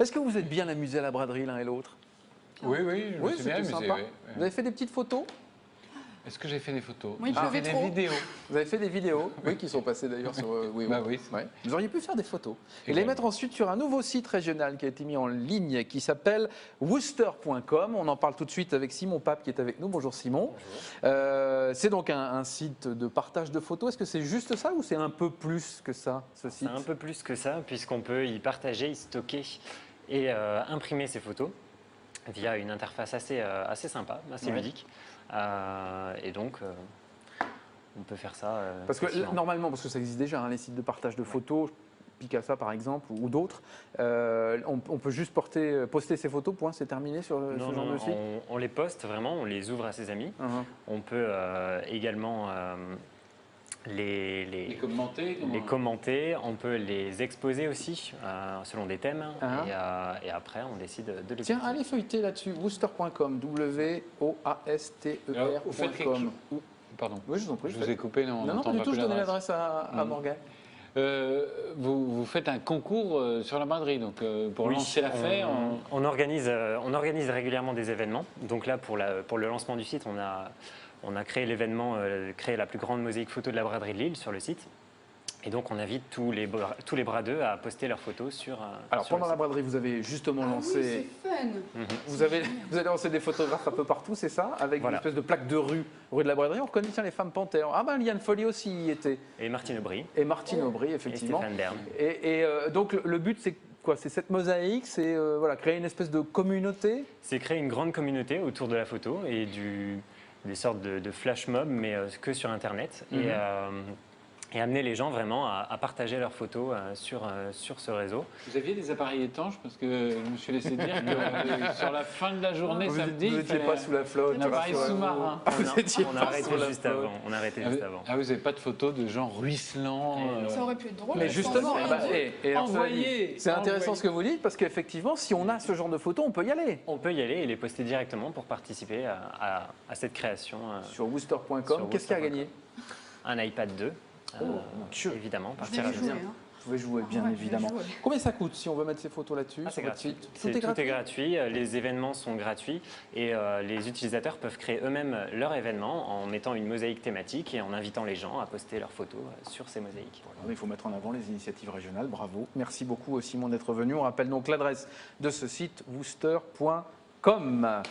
Est-ce que vous êtes bien amusés à la braderie l'un et l'autre? Oui, oui, je me suis bien c'était amusé. sympa. Oui. Vous avez fait des petites photos? Est-ce que j'ai fait des photos? Oui, J'ai fait pas des trop. vidéos. Vous avez fait des vidéos, oui, qui sont passées d'ailleurs sur oui. Bah oui. Ouais. Vous auriez pu faire des photos et les Également. mettre ensuite sur un nouveau site régional qui a été mis en ligne qui s'appelle Worcester.com. On en parle tout de suite avec Simon Pape qui est avec nous. Bonjour Simon. C'est donc un site de partage de photos. Est-ce que c'est juste ça ou c'est un peu plus que ça, ce C'est site? un peu plus que ça, puisqu'on peut y partager, y stocker et imprimer ses photos via une interface assez sympa, assez ludique. Et donc, on peut faire ça. Parce que facilement. normalement, parce que ça existe déjà, hein, les sites de partage de photos, Picasa par exemple, ou d'autres, on peut juste poster ses photos, point, c'est terminé sur ce Non, genre non, de site. on les poste vraiment, on les ouvre à ses amis. On peut également les commenter. les commenter, on peut les exposer aussi selon des thèmes et après on décide de les Tiens, utiliser. allez feuilleter là-dessus, Worcester.com, Vous faites quelque W-O-A-S-T-E-R.com. chose. Pardon. Oui, je vous en prie. Je vous ai coupé, non? Non, pas du tout, je donnais l'adresse à Morgane. Vous faites un concours sur la braderie, donc pour Oui, lancer l'affaire. on organise régulièrement des événements. Donc là, pour le lancement du site, on a créé l'événement, créé la plus grande mosaïque photo de la braderie de Lille sur le site. Et donc, on invite tous les bradeux à poster leurs photos sur. Alors, sur pendant le la site. braderie, vous avez justement Ah lancé. oui, c'est fun. Vous avez lancé des photographes un peu partout, c'est ça? Avec Voilà. une espèce de plaque de rue de la braderie. On reconnaît, tiens, les femmes panthères. Ah ben, Liane Folly aussi y était. Et Martine Aubry. Et Martine Aubry, Et effectivement. Stéphane Bern. Et donc, le but, c'est quoi? C'est cette mosaïque, c'est voilà, créer une espèce de communauté. C'est créer une grande communauté autour de la photo et des sortes de flash mobs, mais que sur Internet. Et amener les gens vraiment à partager leurs photos sur ce réseau. Vous aviez des appareils étanches parce que je me suis laissé dire que sur la fin de la journée Vous samedi, n'étiez pas sous la flotte. un appareil rassurez-vous. sous-marin. Vous étiez On a pas arrêté sur la juste flotte. avant. On a arrêté juste avant. Ah, vous n'avez pas de photos de gens ruisselants Ça aurait pu être drôle. Mais mais justement, sans bah, rien dire. et alors, Envoyez, c'est intéressant envoyez. ce que vous dites parce qu'effectivement, si on a ce genre de photos, on peut y aller. On peut y aller et les poster directement pour participer à cette création. Sur Worcester.com, Sur qu'est-ce qu'il y a à Worcester.com. gagner? Un iPad 2. mon Dieu. Évidemment, par Je vais tirage au jouer. sort. Hein. Vous pouvez jouer, bien Ouais, je vais évidemment. jouer. Combien ça coûte si on veut mettre ces photos là-dessus? Ah, c'est sur votre gratuit. site Tout est gratuit, les événements sont gratuits et les utilisateurs peuvent créer eux-mêmes leur événement en mettant une mosaïque thématique et en invitant les gens à poster leurs photos sur ces mosaïques. Il faut mettre en avant les initiatives régionales, bravo. Merci beaucoup Simon d'être venu. On rappelle donc l'adresse de ce site, worcester.com.